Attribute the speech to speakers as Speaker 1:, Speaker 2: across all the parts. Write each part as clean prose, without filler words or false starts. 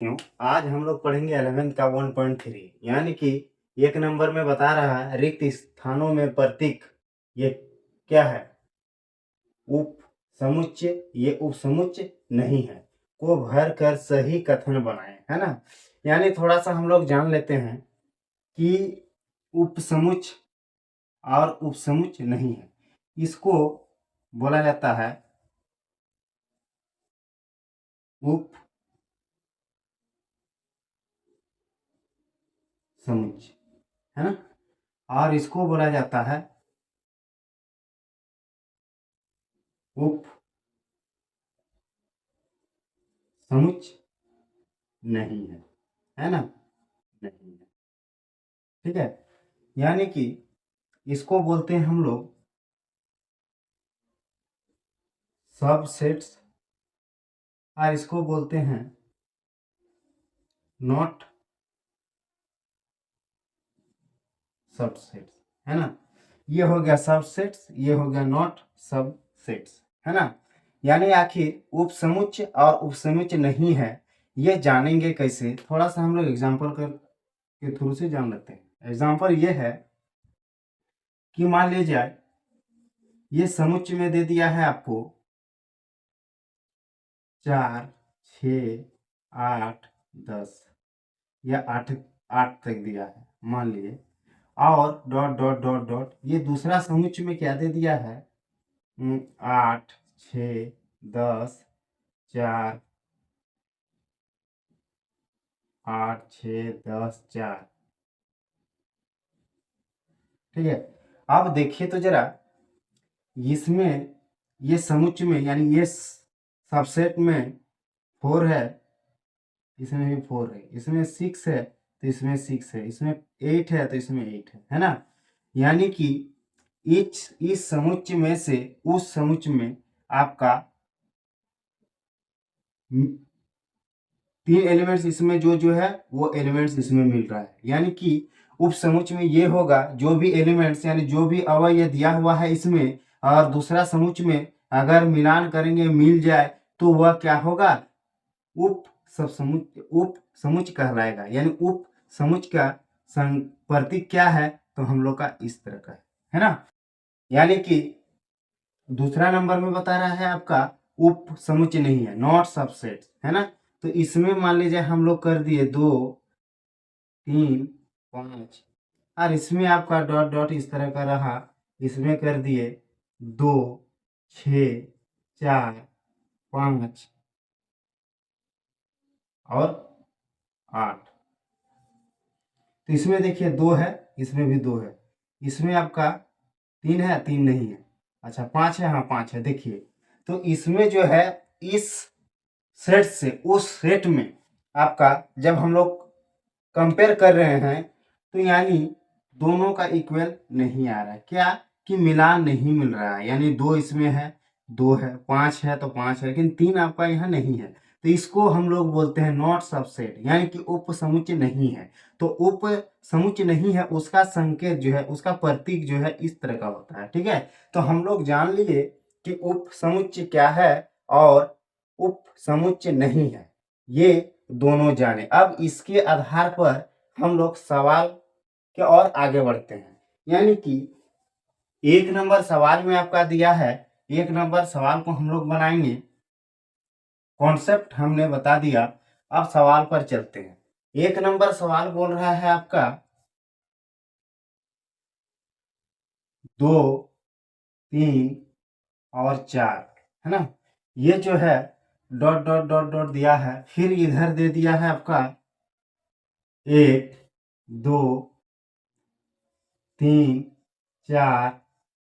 Speaker 1: क्यों आज हम लोग पढ़ेंगे 11th का 1.3 यानी कि एक नंबर में बता रहा है रिक्त स्थानों में प्रतीक ये क्या है उप समुच्चय। ये उप समुच्चय नहीं है को भर कर सही कथन बनाए, है ना। यानी थोड़ा सा हम लोग जान लेते हैं कि उपसमुच्चय और उपसमुच्चय नहीं है, इसको बोला जाता है उप समुच्चय, है ना। और इसको बोला जाता है उप समुच्चय नहीं है ना, नहीं है। ठीक है, यानी कि इसको बोलते हैं हम लोग सबसेट्स और इसको बोलते हैं नॉट सबसेट्स, है ना। ये हो गया सबसेट्स, ये हो गया नॉट सबसेट्स, है ना। यानी आखिर उपसमुच्चय और उपसमुच्चय नहीं है, ये जानेंगे कैसे, थोड़ा सा हम लोग एग्जाम्पल के थ्रू से जान लेते हैं। एग्जाम्पल ये है कि मान लीजिए ये समुच्चय में दे दिया है आपको 4, 6, 8, 10 या 8 तक दिया है मान लीजिए, और डॉट डॉट डॉट डॉट ये दूसरा समुच्चय में क्या दे दिया है 8, 6, 10, 4, 8, 6, 10, 4। ठीक है, अब देखिए तो जरा इसमें ये समुच्चय में यानी ये सबसेट में 4 है, इसमें भी 4 है, इसमें 6 है तो इसमें 6 है, इसमें 8 है तो इसमें 8 है ना। यानी कि इस समुच्चय में से उस समुच्चय में आपका 3 एलिमेंट्स इसमें जो है वो एलिमेंट्स इसमें मिल रहा है। यानी कि उप समुच्चय में ये होगा जो भी एलिमेंट्स यानी जो भी अवयव दिया हुआ है इसमें, और दूसरा समुच्चय में अगर मिलान करेंगे मिल जाए तो वह क्या होगा उप समुच्चय कहलाएगा। यानी उप समुच्चय का प्रतीक क्या है तो हम लोग का इस तरह का है ना। यानी कि दूसरा नंबर में बता रहा है आपका उप समुच्चय नहीं है, नॉट सबसेट, है ना। तो इसमें मान लीजिए हम लोग कर दिए 2, 3, 5 और इसमें आपका डॉट डॉट इस तरह का रहा, इसमें कर दिए 2, 6, 4, 5 और 8। तो इसमें देखिए 2 है, इसमें भी 2 है, इसमें आपका 3 है, 3 नहीं है, अच्छा 5 है, हाँ 5 है। देखिए तो इसमें जो है इस सेट से उस सेट में आपका जब हम लोग कंपेयर कर रहे हैं तो यानी दोनों का इक्वल नहीं आ रहा है, क्या कि मिलान नहीं मिल रहा है। यानी 2 इसमें है, 2 है, 5 है तो 5 है, लेकिन 3 आपका यहाँ नहीं है। तो इसको हम लोग बोलते हैं नॉट सबसेट, यानी कि उप समुच्चय नहीं है। तो उप समुच्चय नहीं है उसका संकेत जो है उसका प्रतीक जो है इस तरह का होता है। ठीक है, तो हम लोग जान लिए कि उप समुच्चय क्या है और उप समुच्चय नहीं है, ये दोनों जाने। अब इसके आधार पर हम लोग सवाल के और आगे बढ़ते हैं। यानी कि एक नंबर सवाल में आपका दिया है, एक नंबर सवाल को हम लोग बनाएंगे, कॉन्सेप्ट हमने बता दिया। अब सवाल पर चलते हैं। एक नंबर सवाल बोल रहा है आपका 2, 3 और 4, है ना। ये जो है डॉट डॉट डॉट डॉट दिया है, फिर इधर दे दिया है आपका 1, 2, 3, 4,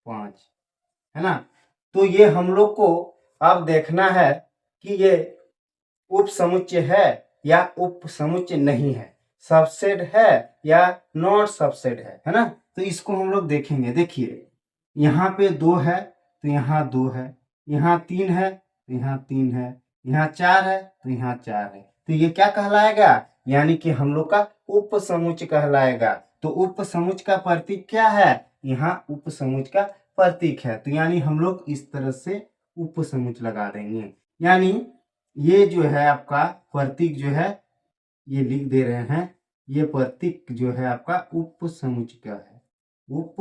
Speaker 1: 5, है ना। तो ये हम लोग को अब देखना है कि ये उप समुच्चय है या उप समुच्चय नहीं है, सबसेट है या नॉट सबसेट है ना। तो इसको हम लोग देखेंगे। देखिए यहाँ पे 2 है तो यहाँ 2 है, यहाँ 3 है तो यहाँ 3 है, यहाँ 4 है तो यहाँ 4 है। तो ये क्या कहलाएगा, यानी कि हम लोग का उप समुच्चय कहलाएगा। तो उप समुच्चय का प्रतीक क्या है, यहाँ उप समुच्चय का प्रतीक है। तो यानी हम लोग इस तरह से उप समुच्चय लगा देंगे। यानी ये जो है आपका प्रतीक जो है ये लिख दे रहे हैं, ये प्रतीक जो है आपका उप समुच्चय का है, उप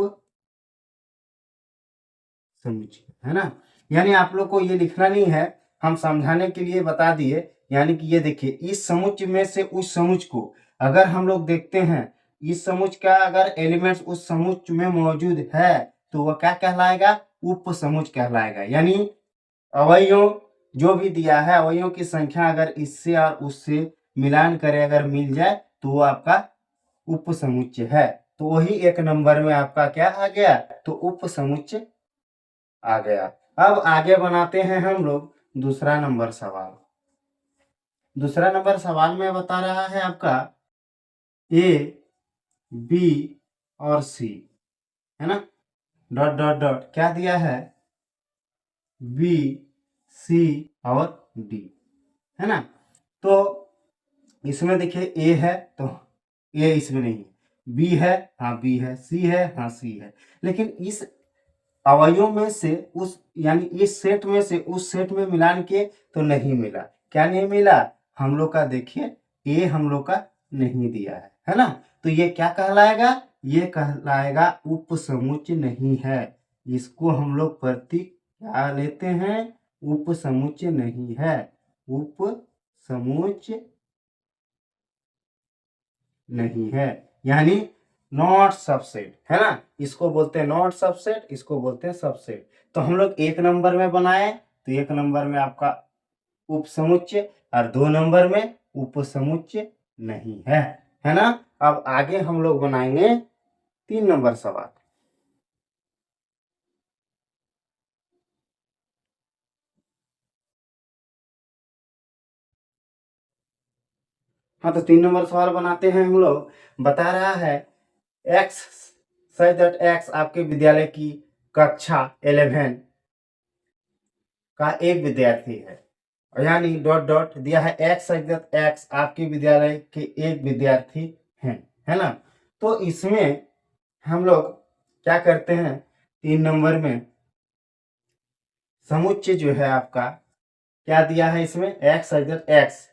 Speaker 1: समुच्चय है ना। यानी आप लोग को ये लिखना नहीं है, हम समझाने के लिए बता दिए। यानी कि ये देखिए, इस समुच्चय में से उस समुच्चय को अगर हम लोग देखते हैं, इस समुच्चय का अगर एलिमेंट्स उस समुच्चय में मौजूद है तो वह क्या कहलाएगा, उप समुच्चय कहलाएगा। यानी अवयव जो भी दिया है, अवयवों की संख्या अगर इससे और उससे मिलान करे अगर मिल जाए तो वो आपका उप समुच्चय है। तो वही एक नंबर में आपका क्या आ गया, तो उप समुच्चय आ गया। अब आगे बनाते हैं हम लोग दूसरा नंबर सवाल। दूसरा नंबर सवाल में बता रहा है आपका ए, बी और सी, है ना, डॉट डॉट डॉट क्या दिया है, बी, सी और डी, है ना। तो इसमें देखिए ए है तो ए इसमें नहीं है, बी है, हाँ बी है, सी है, हाँ सी है। लेकिन इस अवयवों में से उस, यानी इस सेट में से उस सेट में मिलान के तो नहीं मिला। क्या नहीं मिला, हम लोग का देखिए ए हम लोग का नहीं दिया है ना। तो ये क्या कहलाएगा, ये कहलाएगा उप समुच्चय नहीं है। इसको हम लोग प्रतीक क्या लेते हैं, उप समुच्चय नहीं है, उप समुच्चय नहीं है, यानी नॉट सबसेट, है ना। इसको बोलते हैं नॉट सबसेट, इसको बोलते हैं सबसेट। तो हम लोग एक नंबर में बनाए तो एक नंबर में आपका उप समुच्चय और दो नंबर में उप समुच्चय नहीं है ना। अब आगे हम लोग बनाएंगे 3 नंबर सवाल। हाँ, तो 3 नंबर सवाल बनाते हैं हम लोग। बता रहा है एक्स, सच दैट एक्स आपके विद्यालय की कक्षा 11 का एक विद्यार्थी है, यानी डॉट डॉट दिया है एक्स सच दैट एक्स आपके विद्यालय के एक विद्यार्थी हैं, है ना। तो इसमें हम लोग क्या करते हैं, 3 नंबर में समुच्चय जो है आपका क्या दिया है, इसमें एक्स सच दैट एक्स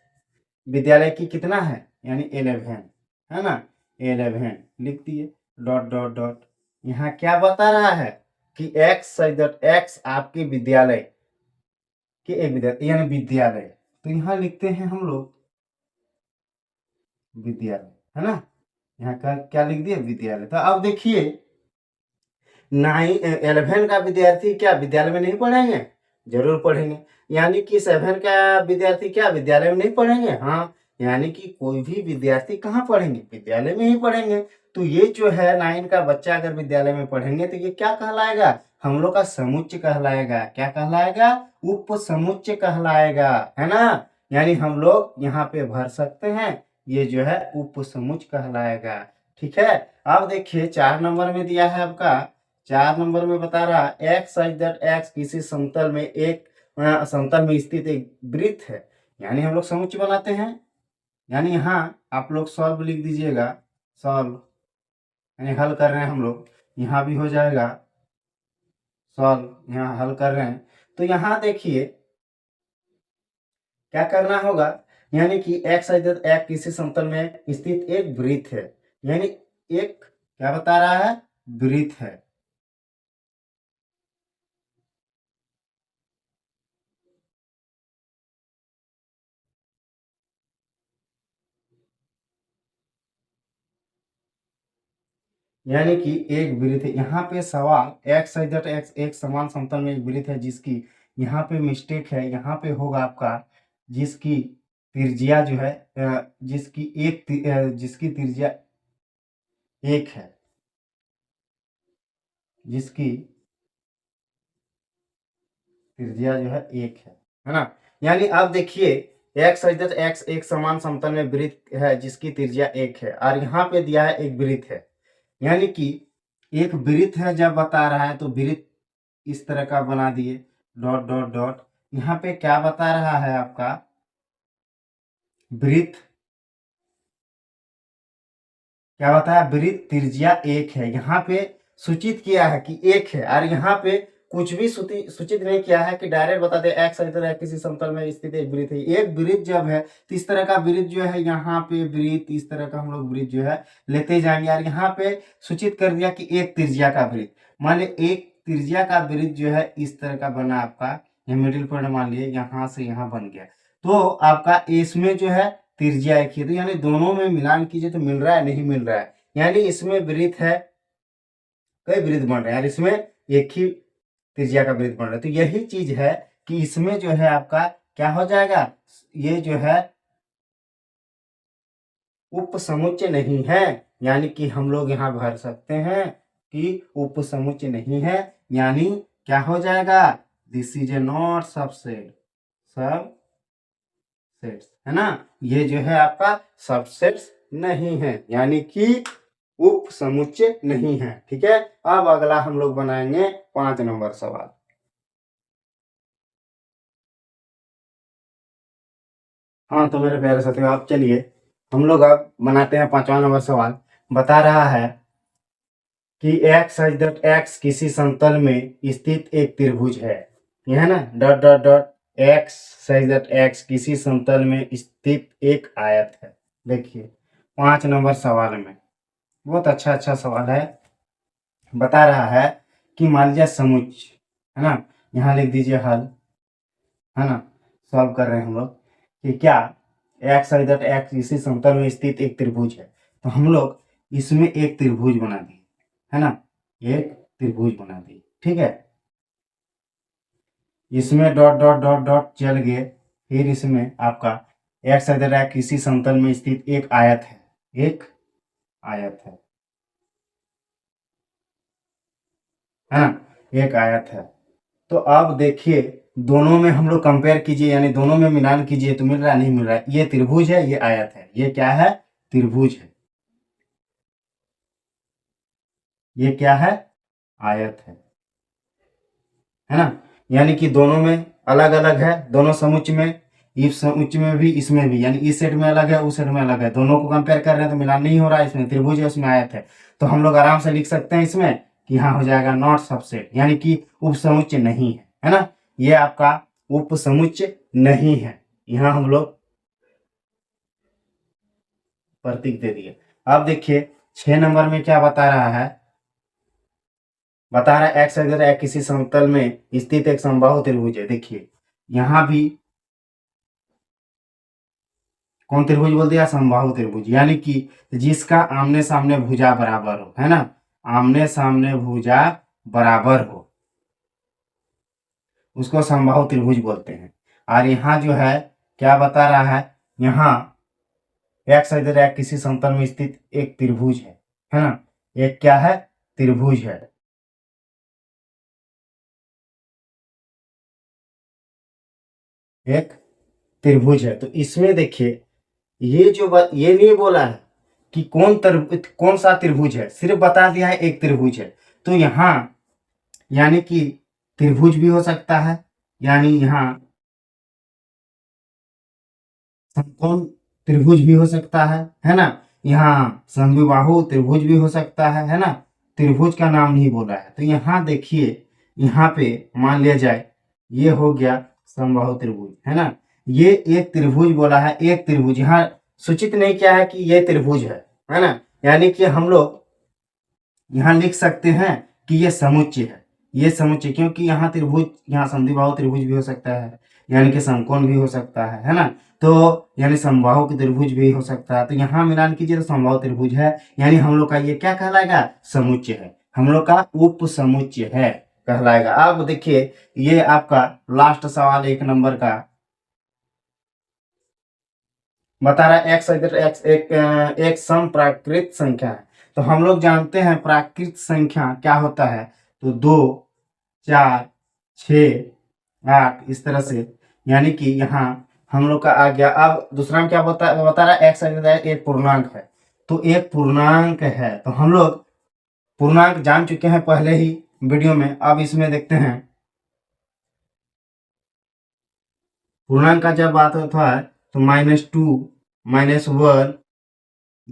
Speaker 1: विद्यालय की कितना है, यानी 11, है ना, 11 लिख दिए, डॉट डॉट डॉट। यहाँ क्या बता रहा है कि एक्स सच दैट एक्स आपके विद्यालय के एक विद्यार्थी, यानी विद्यालय। तो यहाँ लिखते हैं हम लोग विद्यालय, है ना। यहाँ का क्या लिख दिया, विद्यालय। तो अब देखिए 11 का विद्यार्थी क्या विद्यालय में नहीं पढ़ेंगे, जरूर पढ़ेंगे। यानी कि 7 का विद्यार्थी क्या विद्यालय में नहीं पढ़ेंगे, हाँ। यानी कि कोई भी विद्यार्थी कहाँ पढ़ेंगे, विद्यालय में ही पढ़ेंगे। तो ये जो है 9 का बच्चा अगर विद्यालय में पढ़ेंगे तो ये क्या कहलाएगा, हम लोग का समुच्चय कहलाएगा। क्या कहलाएगा, उप समुच्चय कहलाएगा, है ना। यानी हम लोग यहाँ पे भर सकते हैं, ये जो है उप समुच्चय कहलाएगा। ठीक है। अब देखिए 4 नंबर में दिया है आपका, 4 नंबर में बता रहा है एक्स सच दैट एक्स किसी समतल में एक समतल में स्थित एक वृत्त है। यानी हम लोग समुच्चय बनाते हैं, यानी यहाँ आप लोग सॉल्व लिख दीजिएगा, सॉल्व यानी हल कर रहे हैं हम लोग, यहाँ भी हो जाएगा सॉल्व, यहाँ हल कर रहे हैं। तो यहाँ देखिए क्या करना होगा, यानी कि एक्स सच दैट एक्स किसी समतल में स्थित एक वृत्त है, यानी एक क्या बता रहा है, वृत्त है। यानी कि एक वृत्त है। यहाँ पे सवाल एक्स सच दैट एक्स एक समान समतल में एक वृत्त है जिसकी, यहाँ पे मिस्टेक है, यहाँ पे होगा आपका जिसकी त्रिज्या जो है जिसकी त्रिज्या 1 है, जिसकी त्रिज्या जो है 1 है ना। यानी अब देखिए एक्स सच दैट एक्स एक समान समतल में वृत्त है जिसकी त्रिज्या 1 है, और यहाँ पे दिया है एक वृत्त है। यानी कि एक वृत्त है जब बता रहा है तो वृत्त इस तरह का बना दिए, डॉट डॉट डॉट। यहाँ पे क्या बता रहा है आपका, वृत्त क्या बताया, वृत्त त्रिज्या 1 है। यहाँ पे सूचित किया है कि 1 है, और यहाँ पे कुछ भी सूचित नहीं किया है कि डायरेक्ट बता दे एक्स इधर है किसी समतल में स्थित एक वृत्त है। एक वृत्त जब है तो इस तरह का वृत्त जो है, यहाँ पे वृत्त इस तरह का हम लोग वृत्त जो है लेते जाएंगे। और यहाँ पे सूचित कर दिया कि एक त्रिज्या का वृत्त, मान लीजिए एक त्रिज्या का वृत्त जो है इस तरह का बना आपका, ये मिडिल पॉइंट मान लिए यहाँ से यहाँ बन गया, तो आपका इसमें जो है त्रिज्या एक ही, तो यानी दोनों में मिलान कीजिए तो मिल रहा है, नहीं मिल रहा है, यानी इसमें वृत्त है, कई वृत्त बन रहे हैं और इसमें एक ही त्रिज्या का वृत्त बन रहा है। तो यही चीज है कि इसमें जो है आपका क्या हो जाएगा, ये जो है उपसमुच्चय नहीं है, यानी कि हम लोग यहाँ भर सकते हैं कि उपसमुच्चय नहीं है, यानी क्या हो जाएगा, this is a not subset, subsets है ना, ये जो है आपका सबसेट्स नहीं है, यानी कि उपसमुच्चय नहीं है। ठीक है, अब अगला हम लोग बनाएंगे 5 नंबर सवाल। हाँ तो मेरे प्यारे साथियों, आप चलिए हम लोग अब बनाते हैं 5वां नंबर सवाल। बता रहा है कि एक्स सच दैट एक्स किसी समतल में स्थित एक त्रिभुज है, यह है ना, dot dot dot x such that x किसी समतल में स्थित एक आयत है। देखिए 5 नंबर सवाल में बहुत अच्छा सवाल है। बता रहा है कि मान लीजिए समुच्च है ना, यहाँ लिख दीजिए हल, है ना, सॉल्व कर रहे हैं हम लोग कि क्या एक्स दैट एक्स इसी समतल में स्थित एक त्रिभुज है। तो हम लोग इसमें एक त्रिभुज बना दिए, है ना, एक त्रिभुज बना दिए। ठीक है, इसमें डॉट डॉट डॉट डॉट चल गए, फिर इसमें आपका एक्स दैट एक्स इसी समतल में स्थित एक आयत है, एक आयत है ना, एक आयत है। तो अब देखिए दोनों में हम लोग कंपेयर कीजिए, यानी दोनों में मिलान कीजिए तो मिल रहा है, नहीं मिल रहा है, ये त्रिभुज है, ये आयत है, ये क्या है, त्रिभुज ये क्या है, आयत है ना, यानी कि दोनों में अलग अलग है, दोनों समुच्च में, इस समुच्च में भी इसमें भी, यानी इस सेट में अलग है उस सेट में अलग है, दोनों को कंपेयर कर रहे हैं तो मिलान नहीं हो रहा है, इसमें त्रिभुज है उसमें आयत है। तो हम लोग आराम से लिख सकते हैं इसमें कि यहाँ हो जाएगा नॉट सबसेट, यानी कि उपसमुच्चय नहीं है ना, ये आपका उपसमुच्चय नहीं है, यहाँ हम लोग प्रतीक दे दिए। अब देखिए 6 नंबर में क्या बता रहा है, बता रहा है एक्स अगर है किसी समतल में स्थित एक समबाहु त्रिभुज है। देखिए यहाँ भी कौन त्रिभुज बोल दिया, समबाहु त्रिभुज, यानी कि जिसका आमने सामने भुजा बराबर हो, है ना, आमने सामने भुजा बराबर हो उसको समबाहु त्रिभुज बोलते हैं। और यहाँ जो है क्या बता रहा है, यहाँ एक्स इधर एक किसी समतल में स्थित एक त्रिभुज है ना, एक क्या है, त्रिभुज है, एक त्रिभुज है। तो इसमें देखिए ये जो ये नहीं बोला है कि कौन सा त्रिभुज है, सिर्फ बता दिया है एक त्रिभुज है। तो यहाँ यानी कि त्रिभुज भी हो सकता है, यानी यहाँ समकोण त्रिभुज भी हो सकता है ना, यहाँ समबाहु त्रिभुज भी हो सकता है ना, त्रिभुज का नाम नहीं बोला है। तो यहाँ देखिए यहाँ पे मान लिया जाए ये हो गया समबाहु त्रिभुज, है ना, ये एक त्रिभुज बोला है, एक त्रिभुज यहाँ सूचित नहीं किया है कि ये त्रिभुज है ना, यानी कि हम लोग यहाँ लिख सकते हैं कि ये समुच्चय है, ये समुच्चय, क्योंकि यहाँ त्रिभुज, यहाँ समद्विबाहु त्रिभुज भी हो सकता है, यानी कि समकोण भी हो सकता है ना, तो यानी समबाहु की त्रिभुज भी हो सकता है। तो यहाँ मिलान कीजिए तो समबाहु त्रिभुज है, यानी हम लोग का ये क्या कहलाएगा, समुच्चय है, हम लोग का उप समुच्चय है कहलाएगा। अब देखिए ये आपका लास्ट सवाल 1 नंबर का बता रहा है एक्स इधर एक्स एक सम प्राकृत संख्या है। तो हम लोग जानते हैं प्राकृत संख्या क्या होता है, तो 2 4 6 8 इस तरह से, यानी कि यहाँ हम लोग का आ गया। अब दूसरा में क्या बता रहा है एक्स एक पूर्णांक है, तो एक पूर्णांक है, तो हम लोग पूर्णांक जान चुके हैं पहले ही वीडियो में। अब इसमें देखते हैं पूर्णांक का जब बात होता है तो -2 -1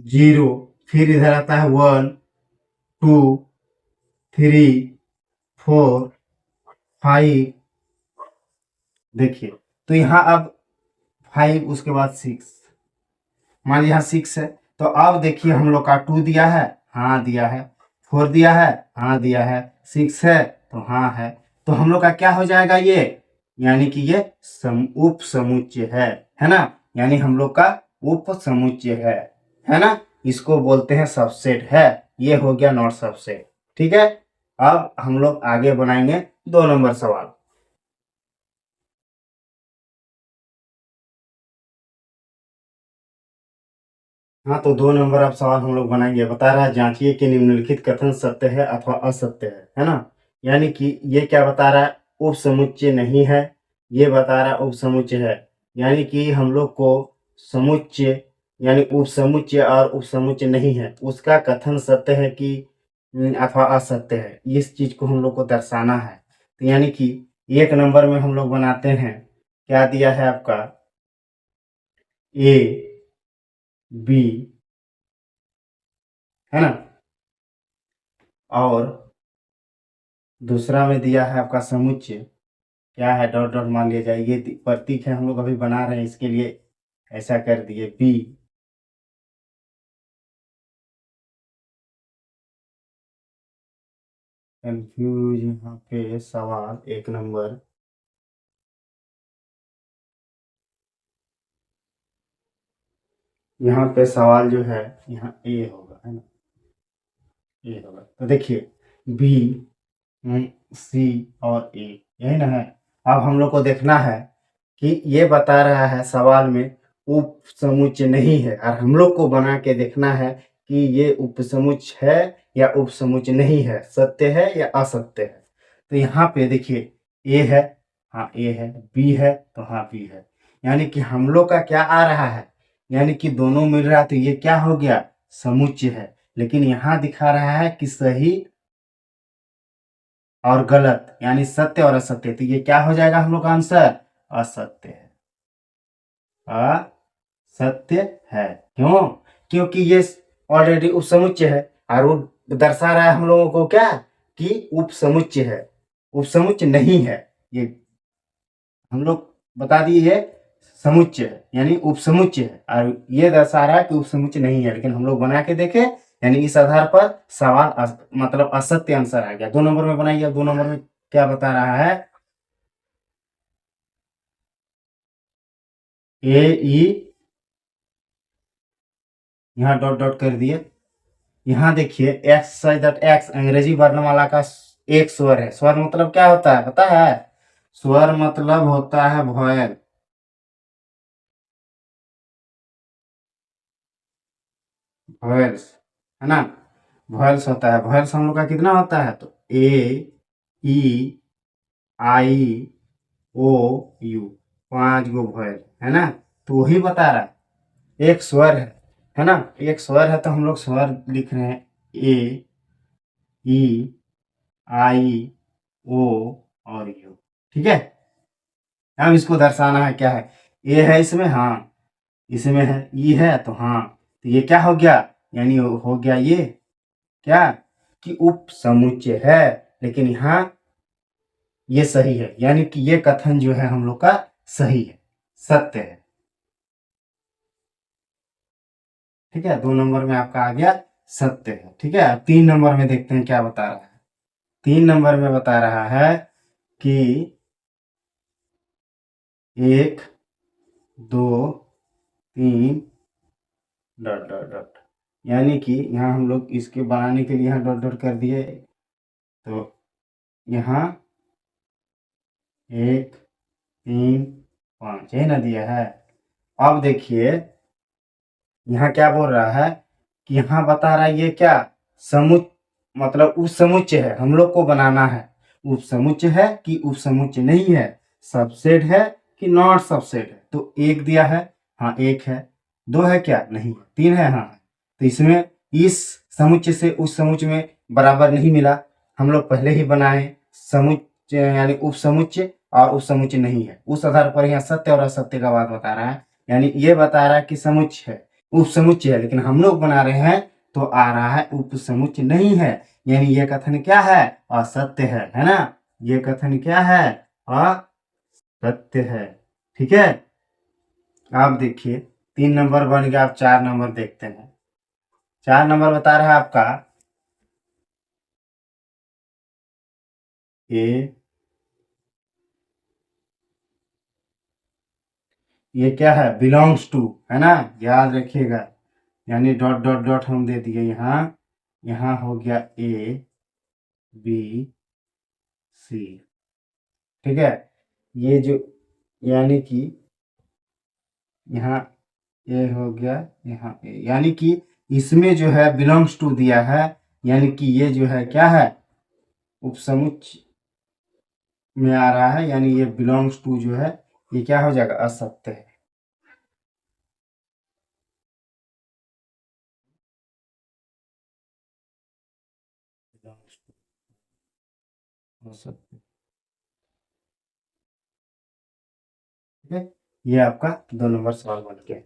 Speaker 1: 0, फिर इधर आता है 1 2 3 4 5, देखिए तो यहाँ अब 5 उसके बाद 6, मान लीजिए यहाँ 6 है, तो अब देखिए हम लोग का 2 दिया है, हाँ दिया है, 4 दिया है, हाँ दिया है, 6 है तो हाँ है, तो हम लोग का क्या हो जाएगा ये, यानी कि ये उप समुच्चय है ना, यानी हम लोग का उप समुच्चय है ना, इसको बोलते हैं सबसेट है, ये हो गया नॉट सबसेट। ठीक है, अब हम लोग आगे बनाएंगे 2 नंबर सवाल। हाँ, तो 2 नंबर अब सवाल हम लोग बनाएंगे। बता रहा है जांचिए कि निम्नलिखित कथन सत्य है अथवा असत्य है ना, यानी कि ये क्या बता रहा है, उप समुच्चय नहीं है, ये बता रहा है उप समुच्चय है, यानी कि हम लोग को समुच्चय यानी उप समुच्चय और उप समुच्चय नहीं है उसका कथन सत्य है कि अथवा असत्य है, इस चीज को हम लोग को दर्शाना है। तो यानी कि 1 नंबर में हम लोग बनाते हैं, क्या दिया है आपका, ए बी, है ना, और दूसरा में दिया है आपका समुच्चय, क्या है, डॉट डॉट मान लिया जाए, ये प्रतीक है, हम लोग अभी बना रहे हैं इसके लिए ऐसा कर दिए, बी, कंफ्यूज यहाँ पे सवाल 1 नंबर, यहाँ पे सवाल जो है यहाँ ए होगा, है ना, ए होगा, तो देखिए बी, सी और ए, यही ना है। अब हम लोग को देखना है कि ये बता रहा है सवाल में उप समुच्चय नहीं है, और हम लोग को बना के देखना है कि ये उप समुच्चय है या उप समुच्चय नहीं है, सत्य है या असत्य है। तो यहाँ पे देखिए ए है, हाँ ए है, बी है तो हाँ बी है, यानी कि हम लोग का क्या आ रहा है, यानी कि दोनों मिल रहा है, तो ये क्या हो गया, समुच्चय है। लेकिन यहाँ दिखा रहा है कि सही और गलत, यानी सत्य और असत्य, तो ये क्या हो जाएगा हम लोग का आंसर, असत्य है, असत्य है। क्यों, क्योंकि ये ऑलरेडी उपसमुच्चय है, और वो दर्शा रहा है हम लोगों को क्या, कि उपसमुच्चय है, उपसमुच्चय नहीं है, ये हम लोग बता दिए ये समुच्चय है यानी उपसमुच्चय है, और ये दर्शा रहा है कि उपसमुच्चय नहीं है, लेकिन हम लोग बना के देखे, यानी इस आधार पर सवाल मतलब असत्य आंसर आ गया। 2 नंबर में बनाइए, अब 2 नंबर में क्या बता रहा है, ए ई, यहाँ डॉट डॉट कर दिए, यहाँ देखिए एक्स सच दैट एक्स अंग्रेजी वर्णमाला का एक स्वर है। स्वर मतलब क्या होता है पता है, स्वर मतलब होता है वॉयल, वॉयल्स, है ना, वॉयल्स होता है, वॉयल्स हम लोग का कितना होता है, तो ए ई आई ओ यू, 5 गो वॉयल, है ना, तो वही बता रहा है एक स्वर है ना, एक स्वर है, तो हम लोग स्वर लिख रहे हैं ए ई आई ओ और यू। ठीक है, अब इसको दर्शाना है, क्या है, ए है इसमें, हाँ इसमें है, ई है तो हाँ, तो ये क्या हो गया, यानी हो गया ये क्या, कि उप समुच्चय है, लेकिन यहाँ ये सही है, यानी कि ये कथन जो है हम लोग का सही है, सत्य है। ठीक है, 2 नंबर में आपका आ गया सत्य है। ठीक है, अब 3 नंबर में देखते हैं क्या बता रहा है। 3 नंबर में बता रहा है कि 1 2 3 डॉट डॉट डॉट, यानी कि यहाँ हम लोग इसके बनाने के लिए यहाँ डॉट डॉट कर दिए, तो यहाँ 1 3 5 यही ना दिया है। अब देखिए यहाँ क्या बोल रहा है, कि यहाँ बता रहा है ये क्या, मतलब उप समुच्चय है, हम लोग को बनाना है उप समुच्चय है कि उप समुच्चय नहीं है, सबसेट है कि नॉट सबसेट है। तो 1 दिया है, हाँ 1 है, 2 है क्या, नहीं, 3 है, हाँ, तो इसमें इस समुच्चय से उस समुच्चय में बराबर नहीं मिला, हम लोग पहले ही बनाए समुच्चय यानी उप समुच्चय और उप समुच्चय नहीं है, उस आधार पर यहाँ सत्य और असत्य का बात बता रहा है, यानी ये बता रहा है कि समुच्चय है, उप समुच्चय है, लेकिन हम लोग बना रहे हैं तो आ रहा है उप समुच्चय नहीं है, यानी ये कथन क्या है, असत्य है ना। ये कथन क्या है? असत्य है। ठीक है। आप देखिए 3 नंबर बन गया, आप 4 नंबर देखते हैं। 4 नंबर बता रहा है आपका ए, ये क्या है? बिलोंग्स टू, है ना, याद रखिएगा। यानी डॉट डॉट डॉट हम दे दिए यहाँ, यहाँ हो गया ए बी सी। ठीक है। ये जो, यानी कि यहाँ ए हो गया, यहाँ ए, यानी कि इसमें जो है बिलोंग्स टू दिया है, यानी कि ये जो है क्या है? उपसमुच्चय में आ रहा है, यानी ये बिलोंग्स टू जो है ये क्या हो जाएगा? असत्य है। belongs to, असत्य। ठीक है। ये आपका 2 नंबर सवाल बन गया।